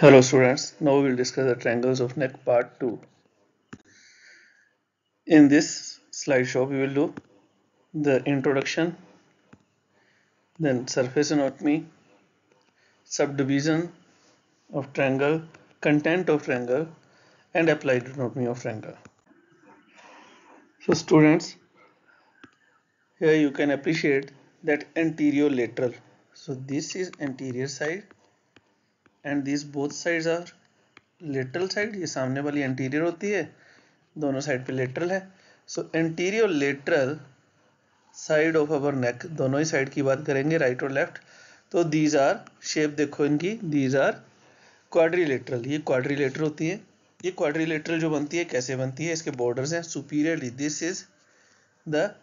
Hello students, now we will discuss the triangles of neck part 2. In this slideshow we will do the introduction, then surface anatomy, subdivision of triangle, content of triangle and applied anatomy of triangle. So students, here you can appreciate that anterior lateral. So this is anterior side and these both sides are lateral side. ये सामने वाली anterior होती है, दोनों side पे lateral है. So anterior lateral side of our neck, दोनों ही साइड की बात करेंगे, राइट और लेफ्ट. तो दीज आर शेप देखो इनकी, दीज आर क्वाड्रिलेटरल. ये क्वाड्रिलेटरल होती है. ये क्वाड्रिलेटरल जो बनती है कैसे बनती है, इसके बॉर्डर्स हैं superiorly. This is the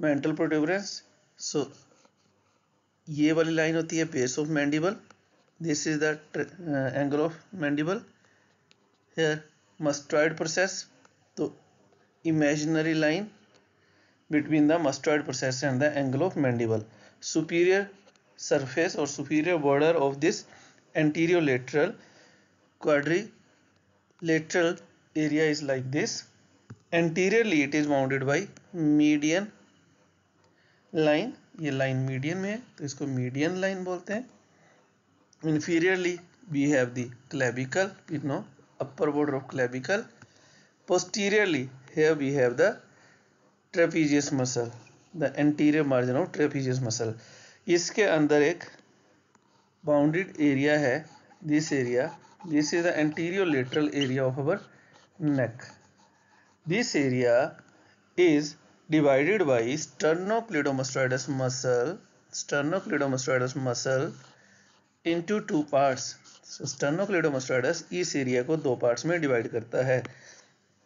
mental protuberance. So ये वाली लाइन होती है base of mandible. This is the angle of mandible. Here mastoid process. तो imaginary line between the mastoid process and the angle of mandible. Superior surface or superior border of this anterior lateral quadrilateral area is like this. Anteriorly it is bounded by median line. ये line median में है तो इसको median line बोलते हैं. Inferiorly we have the clavicle, we know upper border of clavicle. Posteriorly here we have the trapezius muscle, the anterior margin of trapezius muscle. इसके अंदर एक बाउंडेड एरिया है, this area. This is the anterior lateral area of our neck. This area is divided by sternocleidomastoideus muscle into two parts. So sternocleidomastoideus इस area को दो parts में divide करता है,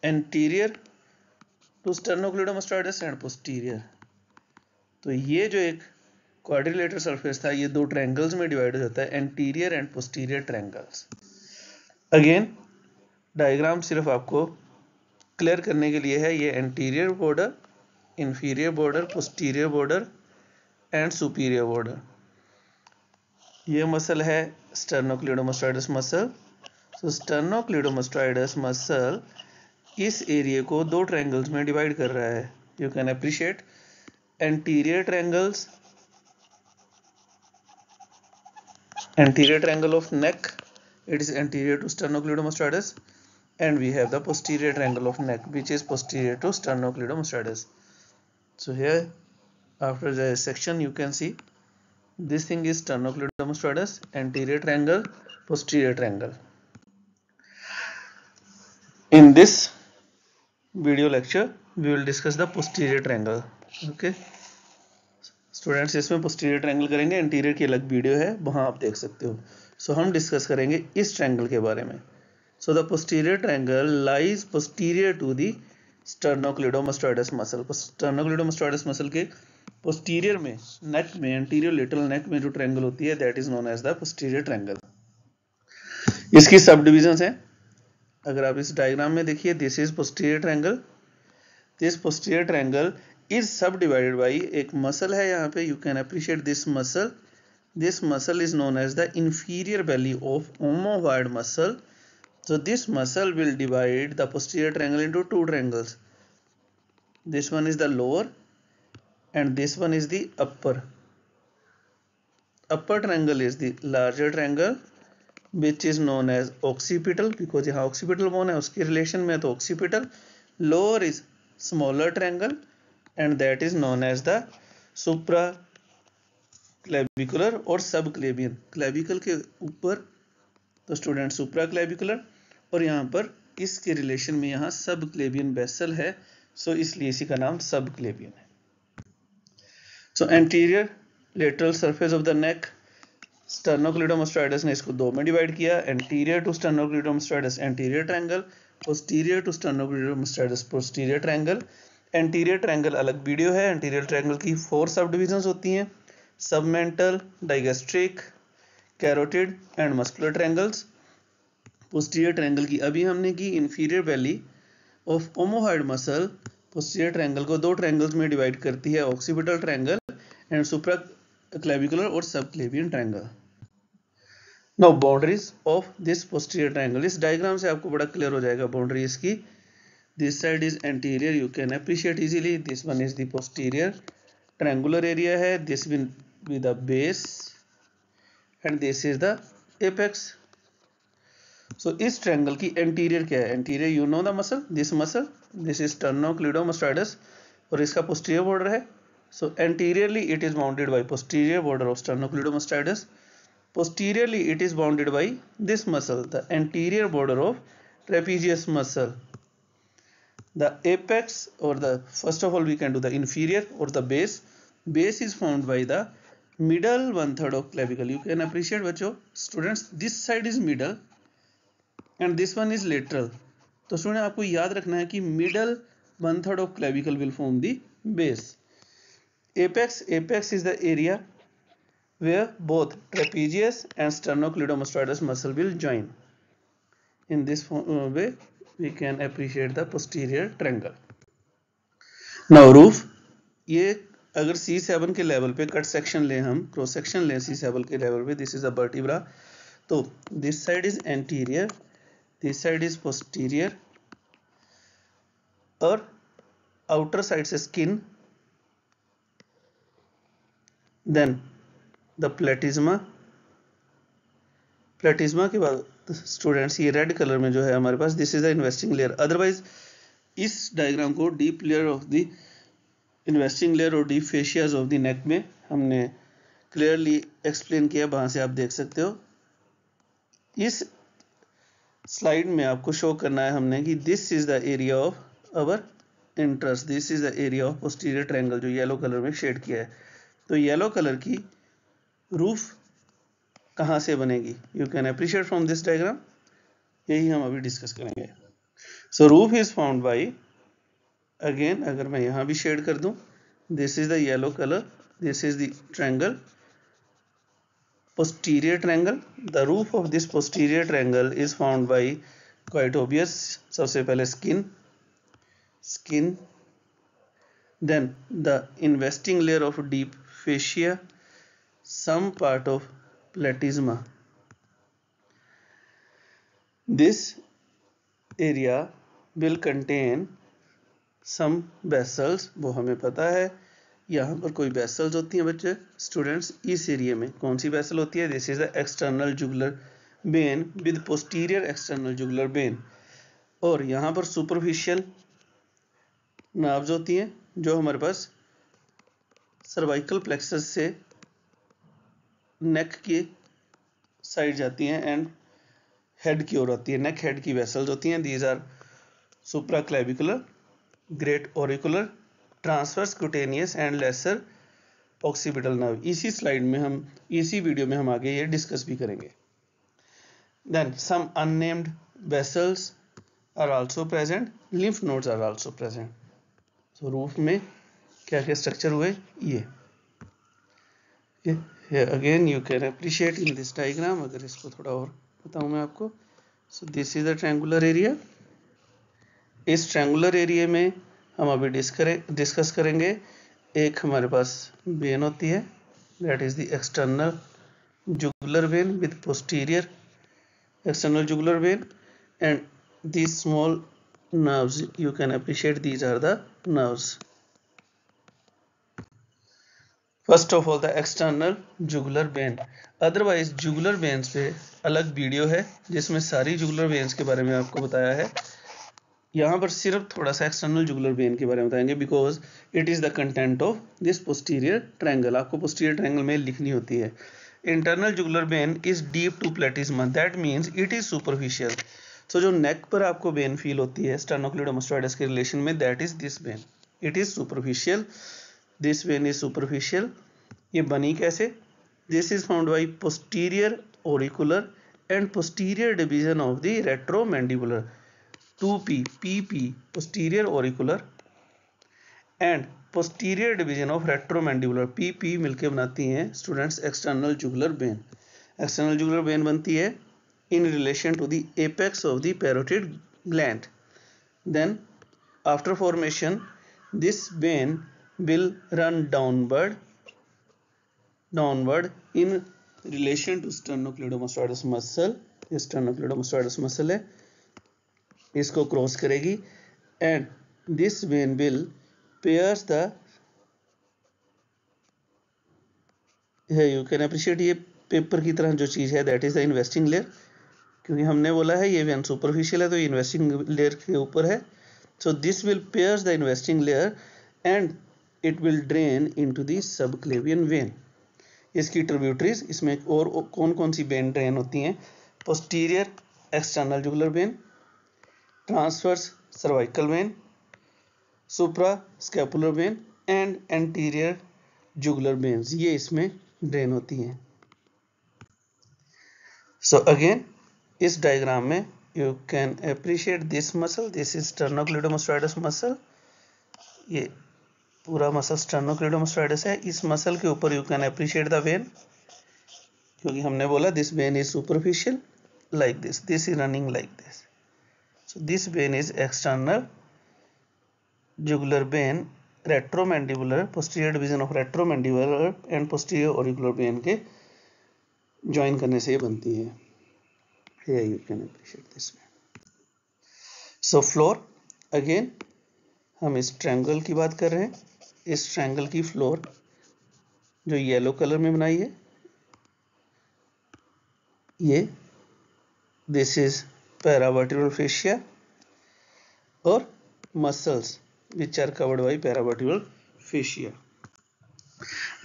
anterior to sternocleidomastoideus and posterior. तो ये जो एक क्वाड्रिलेटरल सरफेस था ये दो ट्रायंगल्स में डिवाइड हो जाता है, anterior and posterior triangles. Again diagram सिर्फ आपको क्लियर करने के लिए है. ये anterior border, inferior border, posterior border and superior border. ये मसल है स्टर्नोक्लेडोमास्टोइडस मसल. सो स्टर्नोक्लेडोमास्टोइडस मसल इस एरिया को दो ट्रायंगल्स में डिवाइड कर रहा है. You can appreciate anterior triangles, anterior triangle of neck, it is anterior to sternocleidomastoidus, and we have the posterior triangle of neck which is posterior to sternocleidomastoidus. So here after the section you can see this thing is sternocleidomastoidus, anterior triangle, posterior triangle. In this video lecture we will discuss the posterior triangle. Okay students, इसमें posterior triangle करेंगे, interior की अलग video है, वहां आप देख सकते हो. सो हम डिस्कस करेंगे इस ट्रायंगल के बारे में. So the posterior triangle lies posterior to the sternocleidomastoideus muscle. Sternocleidomastoideus muscle के पोस्टीरियर में, नेक में, एंटीरियर लेटरल नेक में जो ट्रायंगल होती है that is known as the posterior triangle. इसकी सब डिविजन है. अगर आप इस डायग्राम में देखिए, this is posterior triangle. This posterior triangle is subdivided by एक मसल है यहाँ पे. you can appreciate this muscle. This muscle is known as the inferior belly of omohyoid muscle. So this muscle will divide the posterior triangle into two triangles. This one is the lower and this one is the upper. Upper triangle is the larger triangle which is known as occipital, because यहाँ occipital bone है उसकी relation में तो occipital. Lower is smaller triangle and that is known as the supraclavicular और subclavian. Clavicle के ऊपर तो student supraclavicular और यहाँ पर इसके रिलेशन में यहाँ सबक्लेवियन वेसल है, सो इसलिए इसी का नाम सबक्लेवियन है. So anterior lateral surface of the neck, sternocleidomastoideus ने इसको दो में डिवाइड किया. Anterior to sternocleidomastoideus anterior triangle, posterior to sternocleidomastoideus posterior triangle. Anterior triangle अलग वीडियो है. एंटीरियर ट्रायंगल की 4 सब डिविजन्स होती हैं, submental, digastric, carotid and muscular triangles. Posterior triangle की अभी हमने की, inferior belly of omohyoid muscle posterior triangle को दो ट्रायंगल्स में डिवाइड करती है, ऑक्सीपिटल ट्रायंगल एंड सुप्राक्लेविकुलर और subclavian triangle. Now boundaries of this posterior triangle, इस डायग्राम से आपको बड़ा क्लियर हो जाएगा बाउंड्री इसकी. This side is anterior, you can appreciate easily. This one is the posterior triangular area है. This will be the base and this is the apex. So इस triangle की एंटीरियर क्या है? Anterior you know the muscle, this is sternocleidomastoidus और इसका posterior border है. So anteriorly it is bounded by posterior border of sternocleidomastoidus. Posteriorly it is bounded by this muscle, the anterior border of trapezius muscle. The apex or the, first of all we can do the inferior or the base. Base is formed by the middle 1/3 of clavicle. You can appreciate बच्चों, students, this side is middle and this one is lateral. तो student आपको याद रखना है कि middle 1/3 of clavicle will form the base. Apex is the area where both trapezius and sternocleidomastoidus muscle will join. In this way we can appreciate the posterior triangle. Now roof, ये अगर C7 के level पे cut section लें, हम cross section लें C7 के level पे, this is a vertebra. तो this side is anterior, this side is posterior और आउटर साइड से skin, then the platysma. Platysma के बाद स्टूडेंट्स ये रेड कलर में जो है हमारे पास, this is the investing layer. Otherwise इस डायग्राम को deep layer of the investing layer और deep fasciae of the neck में हमने क्लियरली एक्सप्लेन किया, वहां से आप देख सकते हो. इस स्लाइड में आपको शो करना है हमने कि this is the area of our interest, this is the area of posterior triangle, जो येलो कलर में शेड किया है. तो येलो कलर की रूफ कहाँ से बनेगी? You can appreciate from this diagram, यही हम अभी डिस्कस करेंगे. So roof is found by, again अगर मैं यहाँ भी शेड कर दूं, this is the yellow colour, this is the triangle, posterior triangle. The roof of this posterior triangle is found by quite obvious. सबसे पहले skin, then the investing layer of deep fascia, some part of platysma. This area will contain some vessels, वो हमें पता है. यहाँ पर कोई vessels होती हैं बच्चे, स्टूडेंट्स. इस एरिया में कौन सी वेसल होती है? This is the external jugular when with posterior external jugular when. और यहाँ पर सुपरफिशियल नर्व्स होती हैं जो हमारे पास सर्वाइकल प्लेक्सस से नेक की साइड जाती हैं एंड हेड की ओर होती है. नेक हेड की वेसल्स होती हैं. These are supraclavicular, great auricular, transverse cutaneous and lesser occipital nerve. इसी स्लाइड में हम, इसी वीडियो में हम आगे ये डिस्कस भी करेंगे. Then some unnamed vessels are also present, lymph nodes are also present. So roof में क्या क्या स्ट्रक्चर हुए ये again you can appreciate in this diagram. अगर इसको थोड़ा और बताऊं मैं आपको, so this is the triangular area. इस ट्रायंगुलर एरिया में हम अभी डिस्कस करेंगे. एक हमारे पास वेन होती है, that is the external jugular when with posterior external jugular when, and these small nerves, you can appreciate these are the nerves. First of all the external jugular vein. Otherwise jugular veins पे अलग video है जिसमें सारी jugular veins के बारे में आपको बताया है. यहाँ पर सिर्फ थोड़ा सा एक्सटर्नल जुगुलर वेन के बारे में बताएंगे, because it is the content of this posterior triangle. आपको पोस्टीरियर ट्रायंगल में लिखनी होती है. Internal jugular vein is deep to platysma, that means it is superficial. So जो नेक पर आपको वेन फील होती है स्टर्नोक्leidomastoidus के रिलेशन में, that is this vein, it is superficial. This vein is superficial. ये बनी कैसे? This is found by posterior auricular and posterior division of the retromandibular 2P, PP, posterior auricular and posterior division of retromandibular, PP मिलके बनाती हैं students external jugular when. External jugular when बनती है in relation to the apex of the parotid gland. Then after formation this vein will run downward in relation to sternocleidomastoideus muscle, ये sternocleidomastoideus muscle है, इसको cross करेगी and this vein will pierce the, you can appreciate, ये paper की तरह जो चीज है that is the investing layer, क्योंकि हमने बोला है ये वेन सुपरफिशियल है तो इन्वेस्टिंग लेयर के ऊपर है. So this will pierce the investing layer and it will drain into the subclavian vein. इसकी ट्रिब्यूटरीज, इसमें और कौन कौन सी वेन ड्रेन होती हैं? Posterior external jugular vein, transverse cervical vein, suprascapular vein and anterior jugular veins, ये इसमें ड्रेन होती हैं. सो अगेन इस डायग्राम में you can appreciate this muscle, this is sternocleidomastoideus muscle, ये पूरा मसल स्टर्नोक्लेडोमास्टोइडस है. इस मसल के ऊपर you can appreciate the vein, क्योंकि हमने बोला this vein is superficial like this, this is running like this. So this vein is external jugular vein, retromandibular, posterior division of retromandibular and posterior auricular vein के join करने से ये बनती है. Here you can appreciate this one. So floor, again हम इस triangle की बात कर रहे हैं. इस ट्रायंगल की फ्लोर जो येलो कलर में बनाई है, ये दिस इज पैरावर्टिब्रल फेशिया और muscles which are covered by paravertebral fascia.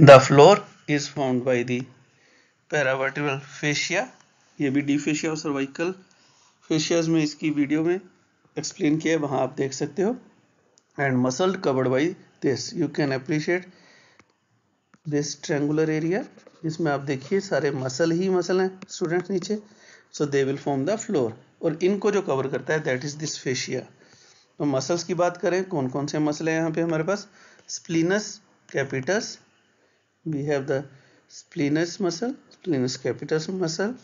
The floor is formed by the paravertebral fascia. ये भी डी फेशिया और सर्वाइकल फेशियाज में इसकी वीडियो में एक्सप्लेन किया है, वहां आप देख सकते हो. And muscle covered by this, you can appreciate this triangular area, जिसमें आप देखिए सारे मसल ही मसल हैं स्टूडेंट्स नीचे. So they will form the floor, और इनको जो कवर करता है दैट इज दिस फेशिया. तो मसल्स की बात करें, कौन कौन से मसल हैं यहाँ पे हमारे पास? Splenius capitis, we have the splenius muscle, splenius capitis muscle.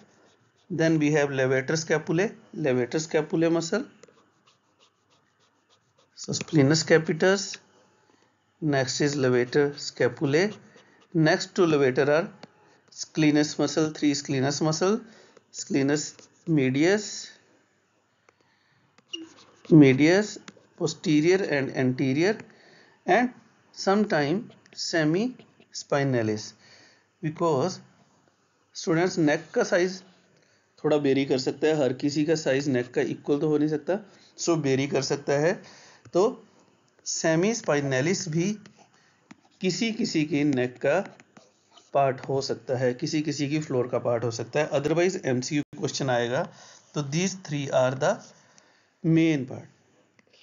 Then we have levator scapulae, levator scapulae muscle. So splinus capitis, next is levator scapulae. Next to levator are sclenus muscle, 3 sclenus muscle, sclenus medius, medius, posterior and anterior, and sometime semi-spinalis. Because students neck का size थोड़ा berry कर सकता है, हर किसी का size नेक का equal तो हो नहीं सकता, सो बेरी कर सकता है. तो सेमी स्पाइनैलिस भी किसी किसी की नेक का पार्ट हो सकता है, किसी किसी की फ्लोर का पार्ट हो सकता है. अदरवाइज एमसीक्यू क्वेश्चन आएगा तो these 3 are the main part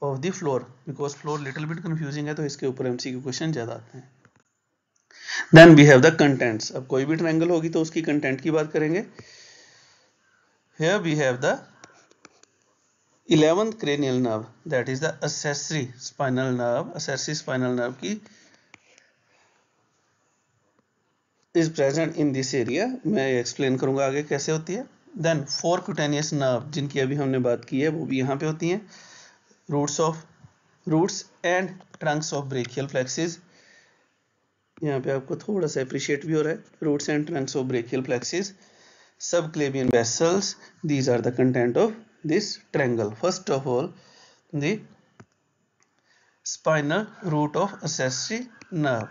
of the floor. Because floor little bit confusing है तो इसके ऊपर एमसीक्यू क्वेश्चन ज्यादा आते हैं. Then we have the contents. अब कोई भी ट्रायंगल होगी तो उसकी कंटेंट की बात करेंगे. Here we have the 11th cranial nerve, that is the accessory spinal nerve. Accessory spinal nerve की is present in this area. मैं explain करूंगा आगे कैसे होती है. Then 4 cutaneous nerve, जिनकी अभी हमने बात की है, वो भी यहाँ पे होती हैं. Roots and trunks of brachial plexus. यहाँ पे आपको थोड़ा सा appreciate भी हो रहा है. Roots and trunks of brachial plexus. Subclavian vessels, these are the content of this triangle. First of all, the spinal root of accessory nerve.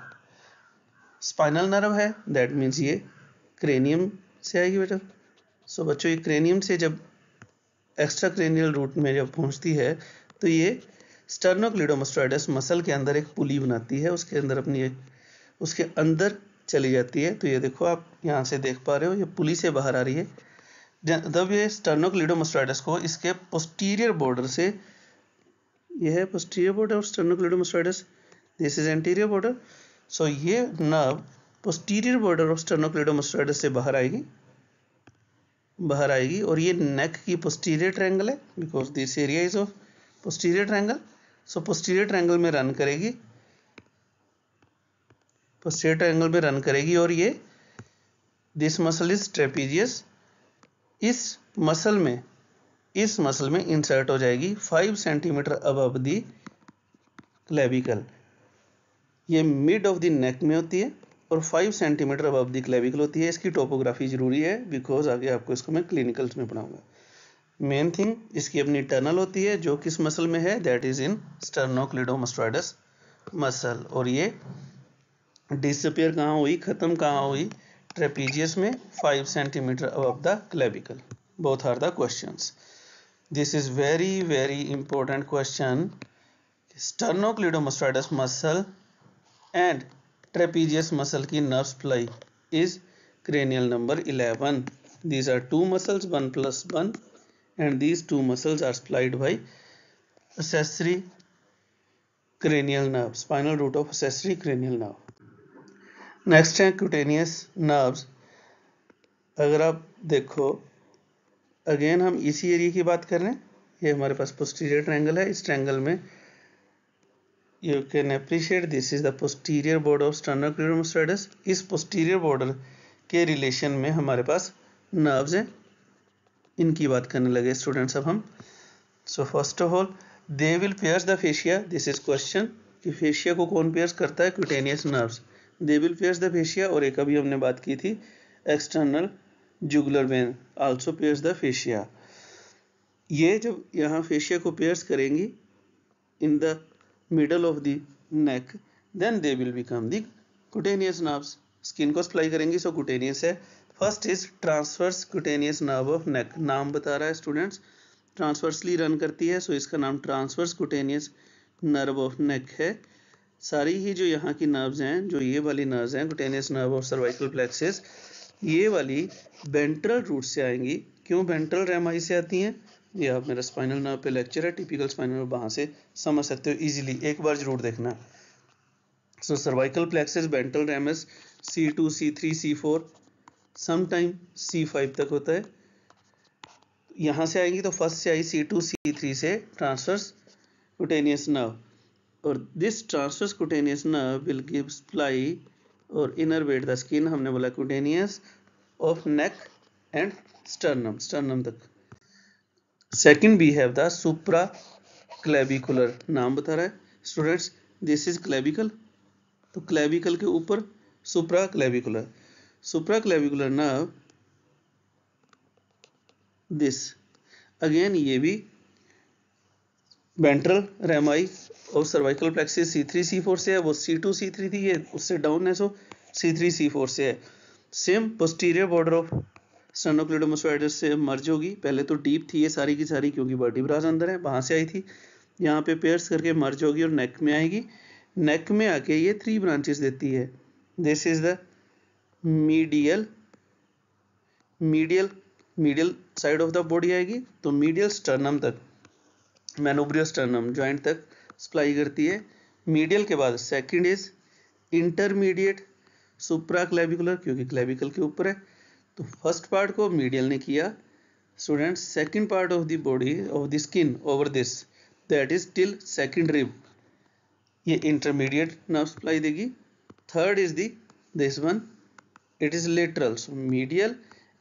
Spinal nerve है, दैट मीन्स ये क्रेनियम से आएगी बेटा. सो बच्चों ये क्रेनियम से जब एक्स्ट्रा क्रेनियल रूट में जब पहुंचती है तो ये स्टर्नोक्लेडोमास्टोइडस मसल के अंदर एक पुली बनाती है, उसके अंदर अपनी एक उसके अंदर चली जाती है. तो ये देखो आप यहाँ से देख पा रहे हो, ये पुली से बाहर आ रही है. जब ये स्टर्नोक्लेडोमास्टोइडस को इसके पोस्टीरियर बॉर्डर से, ये है posterior border of sternocleidomastoideus, this is anterior border. So ये nerve posterior border of sternocleidomastoideus से बाहर आएगी और ये नेक की पोस्टीरियर ट्रायंगल है, because this area is of posterior triangle. So posterior triangle में रन करेगी, पोस्टीरियर ट्रायंगल में रन करेगी और ये दिस मसल इज ट्रेपीजियस. इस मसल में इंसर्ट हो जाएगी 5 सेंटीमीटर अबव द क्लेविकल. ये मिड ऑफ द नेक में होती है, और 5 सेंटीमीटर अबव द क्लेविकल होती है। इसकी टोपोग्राफी जरूरी है बिकॉज आगे आपको इसको मैं क्लिनिकल्स में पढ़ाऊंगा। मेन थिंग इसकी अपनी टनल होती है जो किस मसल में है, दैट इज इन स्टर्नोक्लिडोमास्टोइडस मसल। और ये डिसअपियर कहाँ हुई, खत्म कहाँ हुई, ट्रेपीजियस में 5 centimetre above the clavicle. Both are the questions. This is very important question. Sternocleidomastoideus muscle and trapezius muscle की nerve supply is cranial number 11. These are two muscles 1 plus 1 and these two muscles are supplied by accessory cranial nerve, spinal root of accessory cranial nerve. Next है cutaneous nerves। अगर आप देखो again हम इसी area की बात कर रहे हैं। ये हमारे पास posterior triangle है। इस triangle में you can appreciate this is the posterior border of sternocleidomastoidus। इस posterior border के रिलेशन में हमारे पास नर्व्स हैं, इनकी बात करने लगे स्टूडेंट्स अब हम। So first of all they will pierce the fascia. This is question कि फेशिया को कौन पियर्स करता है, cutaneous nerves. They will pierce the fascia. और एक अभी हमने बात की थी external jugular vein also pierce the fascia. ये जब यहाँ फेशिया को पियर्स करेंगी in the middle of the neck, then they will become the cutaneous nerves। Skin को सप्लाई करेंगी, सो cutaneous है। First is transverse cutaneous nerve of neck। नाम बता रहा है स्टूडेंट्स, ट्रांसवर्सली रन करती है, सो इसका नाम transverse cutaneous nerve of neck है। सारी ही जो यहाँ की नर्व्स हैं, जो ये वाली नर्व्स हैं cutaneous nerve of cervical plexus, ये वाली वेंट्रल रूट से आएंगी। क्यों वेंट्रल रेमाई से आती हैं, ये आप मेरा स्पाइनल नर्व पे लेक्चर है, टिपिकल स्पाइनल नर्व, वहां से समझ सकते हो इजीली, एक बार जरूर देखना। So cervical plexus ventral ramus C2 C3 C4 sometime C5 तक होता है। यहाँ से आएंगी तो फर्स्ट से आई C2 C3 से ट्रांसवर्स cutaneous nerve, और this transverse cutaneous nerve will give supply और इनरवेट द स्किन। हमने बोला cutaneous of neck and sternum, sternum तक। Second we have the supraclavicular. नाम बता रहा है स्टूडेंट्स, दिस इज क्लेविकल, तो क्लेविकल के ऊपर supraclavicular. Supraclavicular nerve this again ये भी वेंट्रल रेमाई और सर्वाइकल प्लेक्सिस C3 C4 से है। वो C2 C3 थी, ये उससे डाउन है, सो C3 C4 से है। सेम पोस्टीरियर बॉर्डर ऑफ स्टर्नोक्लिडोमास्टोइडस से मर्ज होगी। पहले तो डीप थी ये सारी की सारी क्योंकि वर्टिब्रास अंदर है, वहां से आई थी। यहाँ पे पेयर्स करके मर्ज होगी और नेक में आएगी। नेक में आके ये 3 ब्रांचेस देती है। This is the medial side of the body आएगी, तो मीडियल स्टर्नम तक, मैनोब्रियो स्टर्नम जॉइंट तक सप्लाई करती है। मीडियल के बाद second is intermediate supra clavicular, क्योंकि क्लेविकल के ऊपर है, तो फर्स्ट पार्ट को मीडियल ने किया students. Second part of the body of the skin over this, that is till second rib, ये इंटरमीडिएट नर्व सप्लाई देगी। Third is this one, it is lateral, so medial,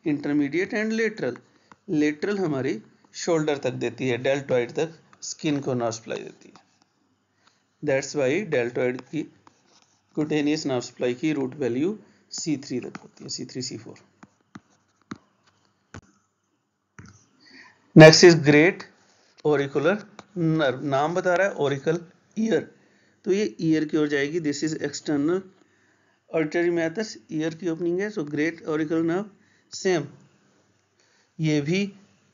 intermediate and lateral. Lateral हमारी shoulder तक देती है, deltoid तक skin को nerve supply देती है। दैट्स वाई डेल्टॉइड की क्यूटेनियस नर्व सप्लाई की रूट वैल्यू C3 तक होती है, C3 C4। Next is great auricular nerve. नाम बता रहा है ऑरिकल ईयर, तो ये ईयर की ओर जाएगी। This is external auditory meatus, ear की ओपनिंग है, so great auricle nerve. Same ये भी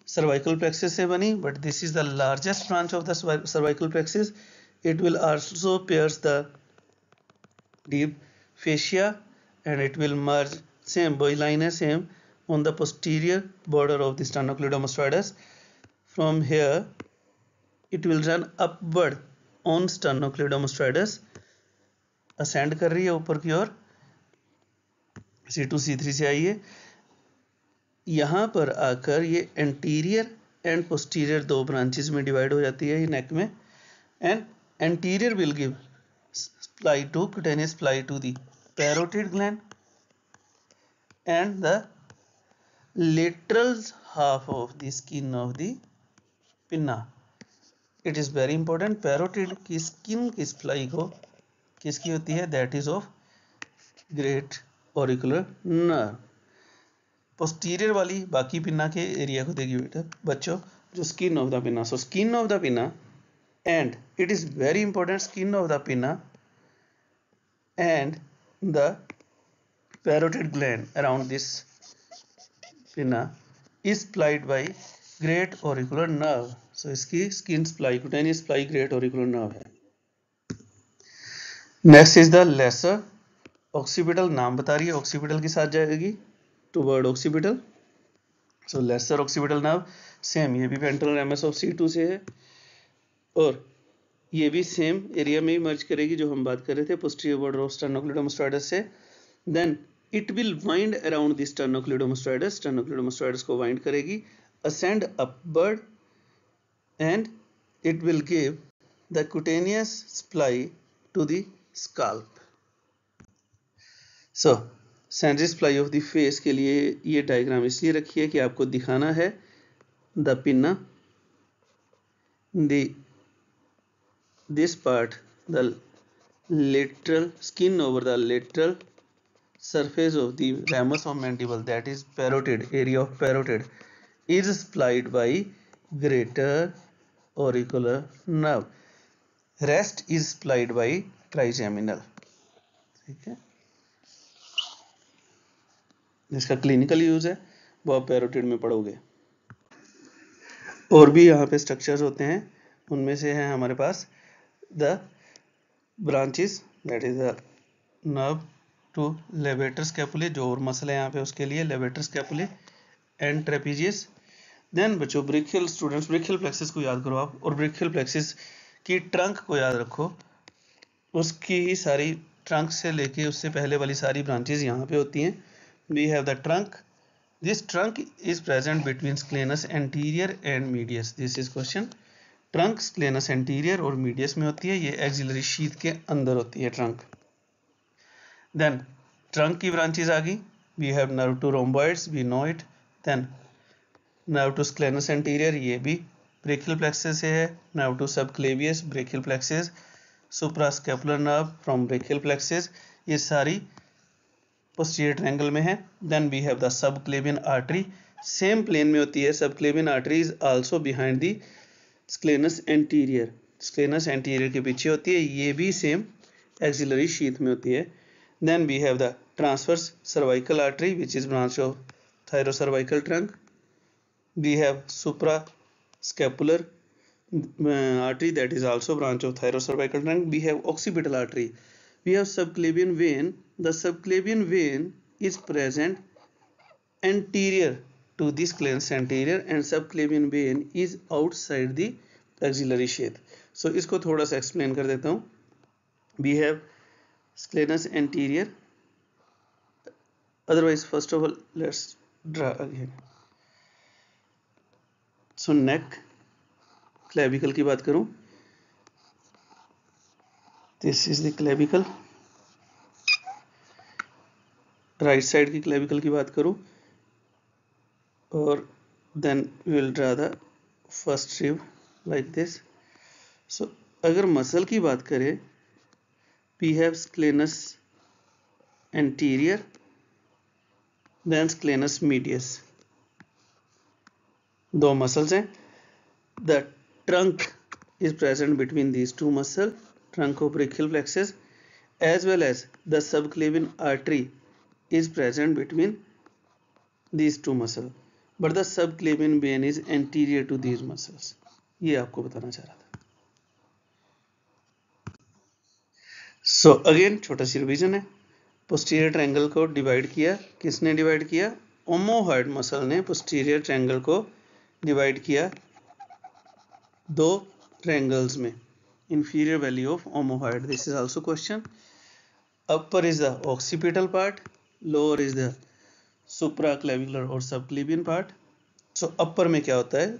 सर्वाइकल प्लेक्सस से बनी, but this is the largest branch of the cervical plexus. It will also pierce the deep fascia and it will merge, same boy line है same, on the posterior border of the sternocleidomastoides. From here it will run upward on sternocleidomastoides, ascend कर रही है ऊपर की ओर, C2 C3 से आई है। यहाँ पर आकर ये एंटीरियर एंड पोस्टीरियर 2 ब्रांचेस में डिवाइड हो जाती है नेक में, and anterior will give supply to cutaneous supply to the parotid gland and the lateral half of the skin of the pinna. It is very important, parotid की skin की supply को किसकी होती है, that is of great auricular nerve. Posterior वाली बाकी pinna के area को देखिए बेटा बच्चों, जो skin of the pinna, so skin of the pinna and it is very important, skin of the pinna and the parotid gland around this pinna is supplied by great auricular nerve। so इसकी skin supply cutaneous supply great auricular nerve है। next is the lesser occipital, नाम बता रही है occipital के साथ जाएगी toward occipital। so lesser occipital nerve same, ये भी ventral ramus of C2 से है और ये भी सेम एरिया में ही मर्ज करेगी जो हम बात कर रहे थे पोस्टीरियर बॉर्डर ऑफ स्टर्नोक्लीडोमास्टोइडस से। Then it will wind around the sternocleidomastoideus, sternocleidomastoideus को वाइंड करेगी, ascend upward and it will give the cutaneous supply to the scalp. So sensory supply of the face के लिए ये diagram इसलिए रखी है कि आपको दिखाना है the pinna, this part, the lateral skin over the lateral surface of the ramus of mandible, that is parotid, area of parotid, is supplied by greater auricular nerve, rest is supplied by trigeminal। ठीक है, इसका clinical use है वो आप parotid में पढ़ोगे। और भी यहाँ पे स्ट्रक्चर्स होते हैं, उनमें से है हमारे पास the branches, that is the nerve to levator scapulae, जो और मसल है यहाँ पे उसके लिए levator scapulae and trapezius। Then बच्चों ब्रेकियल, स्टूडेंट्स ब्रेकियल प्लेक्सिस को याद करो आप, और ब्रेकियल प्लेक्सिस की ट्रंक को याद रखो, उसकी ही सारी ट्रंक से लेके उससे पहले वाली सारी ब्रांचेस यहाँ पे होती हैं। We have the trunk, this trunk is present between scalenus anterior and medius, this is question. Trunk scalenus anterior और मीडियस में होती है, ये एक्सिलरी शीथ के अंदर होती है ट्रंक। देन ट्रंक की ब्रांचेस आ गई, we have nerve to rhomboids, we know it. Then nerve to scalenus anterior, ये भी ब्रेकियल प्लेक्सिस से है। Nerve to subclavius, brachial plexus. Suprascapular nerve from brachial plexus, ये सारी पोस्टीरियर ट्रायंगल में है। Then we have the subclavian artery, same plane में होती है। Subclavian artery is also behind the scalenus anterior, scalenus anterior के पीछे होती है, ये भी सेम एक्सिलरी शीथ में होती है। Then we have the transverse cervical artery which is branch of thyrocervical trunk. We have suprascapular artery that is also branch of thyrocervical trunk. We have occipital artery, we have subclavian vein. The subclavian vein is present anterior to the sclenus anterior and subclavian vein is outside the axillary sheath। so इसको थोड़ा सा explain कर देता हूँ। we have sclenus anterior, otherwise first of all let's draw again। so neck clavicle की बात करूं, this is the clavicle, right side की क्लेविकल की बात करूं, और then we will draw the first rib like this. So अगर muscle की बात करें, we have scalenus anterior then scalenus medius, दो मसल्स हैं। The trunk is present between these two muscles, trunk of brachial plexus, as well as the subclavian artery is present between these two muscles, but the subclavian vein is anterior to these muscles। ये आपको बताना चाह रहा था। so again छोटा सी revision है। Posterior triangle को divide किया, किसने डिवाइड किया? ओमोहॉइड मसल ने पोस्टीरियर ट्रायंगल को डिवाइड किया दो ट्रायंगल्स में। inferior valley of omohyoid, this is also question। upper is the occipital part, lower is the supraclavicular or subclavian part। so upper में क्या होता है?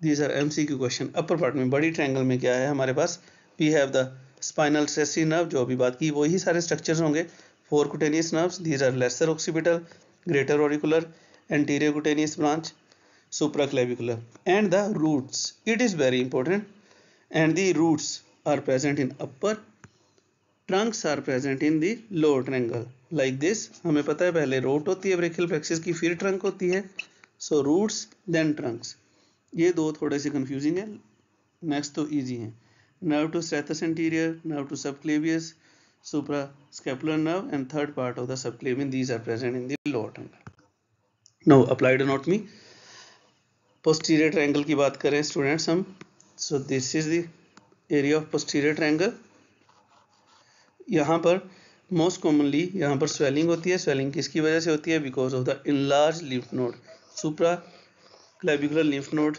these are MCQ question। upper part में बड़ी ट्रायंगल में क्या है हमारे पास? we have the spinal trachy nerve, जो अभी बात की वही सारे स्ट्रक्चर्स होंगे। four cutaneous nerves, these are lesser occipital, greater auricular, anterior cutaneous branch, supraclavicular, and the roots, it is very important, and the roots are present in upper trunks are present in the lower triangle like this. हमें पता है पहले root होती है brachial plexus की, फिर trunk होती है, सो रूट्स देन ट्रंक्स। ये दो थोड़े से कंफ्यूजिंग है, नेक्स्ट तो इजी है। Nerve to serratus anterior, nerve to subclavius, suprascapular nerve and third part of the subclavian, these are present in the lower triangle. Now applied anatomy, posterior triangle की बात करें स्टूडेंट्स हम, so this is the area of posterior triangle। यहाँ पर most commonly यहाँ पर swelling होती है। स्वेलिंग किसकी वजह से होती है? Because of the enlarge lymph node, supra clavicular lymph node,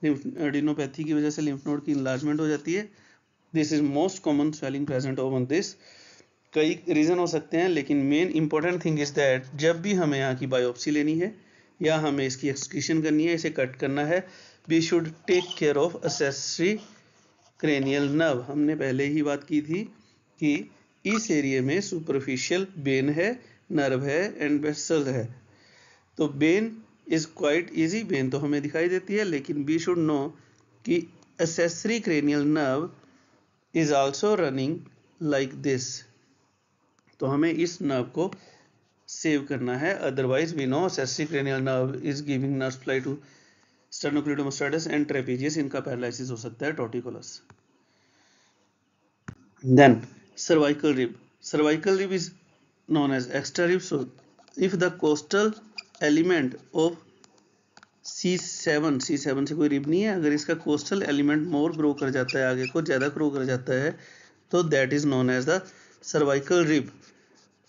adenopathy की वजह से लिम्फ नोड की इनलार्जमेंट हो जाती है। This is most common swelling present on this. कई रीजन हो सकते हैं, लेकिन main important thing is that जब भी हमें यहाँ की बायोप्सी लेनी है या हमें इसकी एक्सक्रीशन करनी है, इसे कट करना है, we should take care of accessory cranial nerve. हमने पहले ही बात की थी कि इस एरिया में सुपरफिशियल बेन है, नर्व है एंड वेसल है। तो vein is quite easy, vein तो हमें दिखाई देती है, लेकिन वी शुड नो कि accessory cranial nerve is also running like this. तो हमें इस नर्व को सेव करना है, otherwise we know accessory cranial nerve is giving nerve supply to sternocleidomastoideus and trapezius, इनका पैरालिसिस हो सकता है torticollis. Then cervical rib, cervical rib is known as extra rib. So if the costal element of C7 से कोई rib नहीं है, अगर इसका कोस्टल एलिमेंट मोर ग्रो कर जाता है, आगे को ज़्यादा ग्रो कर जाता है, तो that is known as the cervical rib.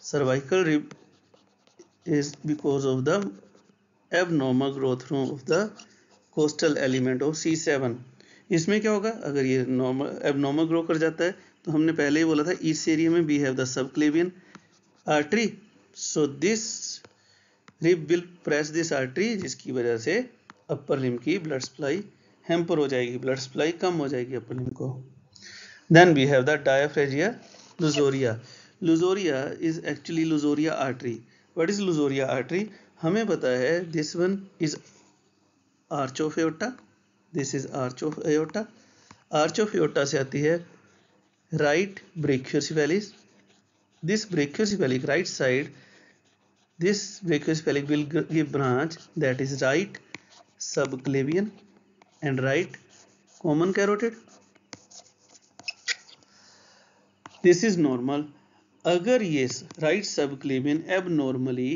Cervical rib is because of the abnormal growth of the costal element of C7। इसमें क्या होगा? अगर ये एबनॉर्मल ग्रो कर जाता है, तो हमने पहले ही बोला था इस एरिया में we have the subclavian artery, so this rib will press this artery, जिसकी वजह से अपर लिम्ब की ब्लड सप्लाई हैम्पर हो जाएगी, ब्लड सप्लाई कम हो जाएगी अपर लिम्ब को। Then we have the dysphagia lusoria. Lusoria is actually lusoria artery. What is lusoria artery? हमें पता है this one is arch of aorta, this is arch of aorta. Arch of aorta से आती है right brachiocephalus. This brachiocephalic right side, this brachiocephalic will give branch, that is right subclavian and right common carotid. This is normal. अगर ये right subclavian abnormally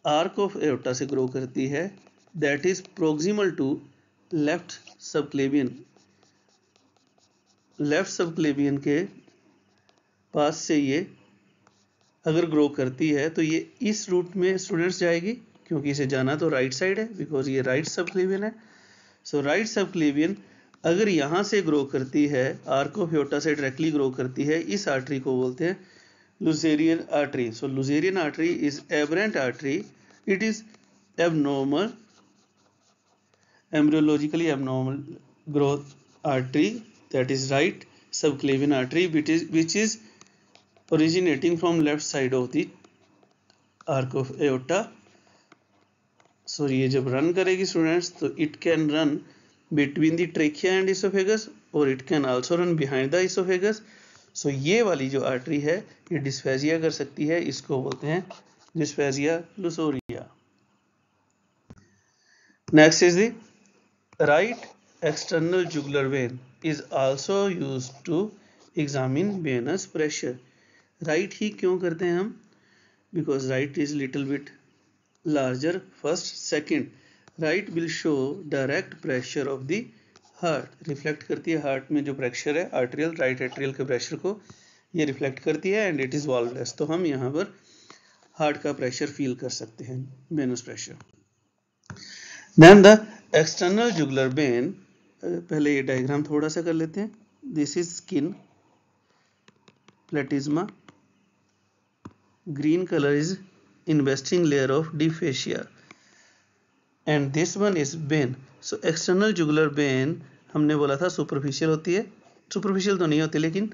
arc of aorta से grow करती है, that is proximal to left subclavian, left subclavian के पास से ये अगर grow करती है, तो ये इस रूट में स्टूडेंट्स जाएगी, क्योंकि इसे जाना तो राइट साइड है, बिकॉज ये राइट सबक्लेवियन है। सो राइट सबक्लेवियन अगर यहाँ से ग्रो करती है, आर्क ऑफ एओर्टा से डायरेक्टली ग्रो करती है, इस आर्टरी को बोलते हैं lusorian artery. So lusorian artery is aberrant artery, it is abnormal, embryologically abnormal growth artery, that is right subclavian artery, which is originating from left side of the arc of aorta. So ये जब run करेगी students, तो it can run between the trachea and esophagus, or it can also run behind the esophagus. So ये वाली जो artery है, ये dysphagia कर सकती है, इसको बोलते हैं dysphagia lusoria. Next is the right external jugular vein is also used to examine venous pressure. Right ही क्यों करते हैं हम? Because right is little bit larger first, second right will show direct pressure of the heart, reflect करती है heart में जो pressure है, arterial right atrial के प्रेशर को ये रिफ्लेक्ट करती है, एंड इट इज वॉल्वलेस। तो हम यहाँ पर हार्ट का प्रेशर फील कर सकते हैं, venous pressure. Then the external jugular vein, पहले ये डायग्राम थोड़ा सा कर लेते हैं। This is skin, platysma, green colour is investing layer of the fascia, and this one is vein. So external jugular vein हमने बोला था सुपरफिशियल होती है, सुपरफिशियल तो नहीं होती, लेकिन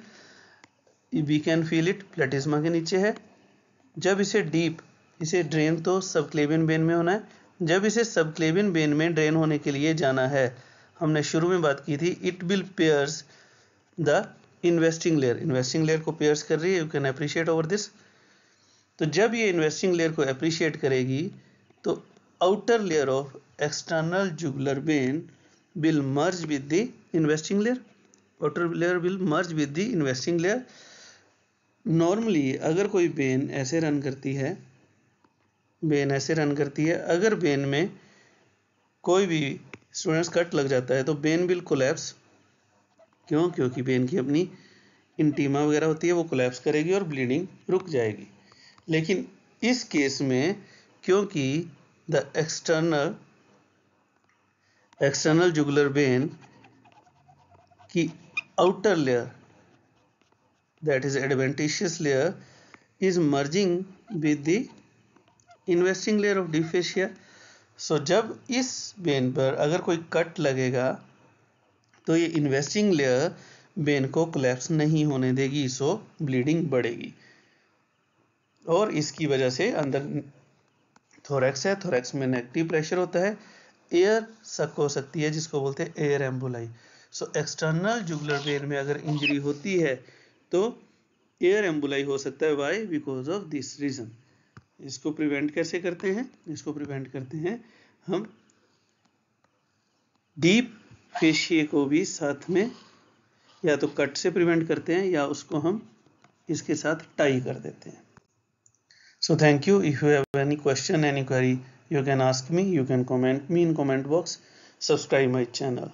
we can feel it, platysma के नीचे है। जब इसे डीप, इसे ड्रेन तो सबक्लेवियन वेन में होना है, जब इसे सबक्लेवियन वेन में ड्रेन होने के लिए जाना है, हमने शुरू में बात की थी, it will pierce the investing layer को पियर्स कर रही है, you can appreciate over this. तो जब ये इन्वेस्टिंग लेयर को अप्रिशिएट करेगी तो outer layer of external jugular when will merge with the investing layer, outer layer will merge with the investing layer. Normally अगर कोई वेन ऐसे रन करती है, अगर वेन में कोई भी स्टूडेंट्स कट लग जाता है तो वेन विल कोलैप्स। क्यों? क्योंकि वेन की अपनी इंटीमा वगैरह होती है, वो कोलैप्स करेगी और ब्लीडिंग रुक जाएगी। लेकिन इस केस में क्योंकि द एक्सटर्नल जुगुलर वेन की outer layer, that is adventitious layer, is merging with the investing layer of deep fascia. So जब इस वेन पर अगर कोई कट लगेगा तो ये इन्वेस्टिंग लेयर वेन को कोलैप्स नहीं होने देगी, सो ब्लीडिंग बढ़ेगी। और इसकी वजह से अंदर थोरैक्स है, थोरैक्स में नेगेटिव प्रेशर होता है, एयर सक हो सकती है जिसको बोलते हैं air emboli. So external jugular when में अगर इंजरी होती है तो एयर एम्बोलाई हो सकता है। Why? Because of this reason. इसको प्रिवेंट कैसे करते हैं? इसको प्रिवेंट करते हैं हम डीप फेशिये को भी साथ में या तो कट से प्रिवेंट करते हैं या उसको हम इसके साथ टाई कर देते हैं। So thank you. If you have any question, any query, you can ask me, you can comment me in comment box. Subscribe my channel.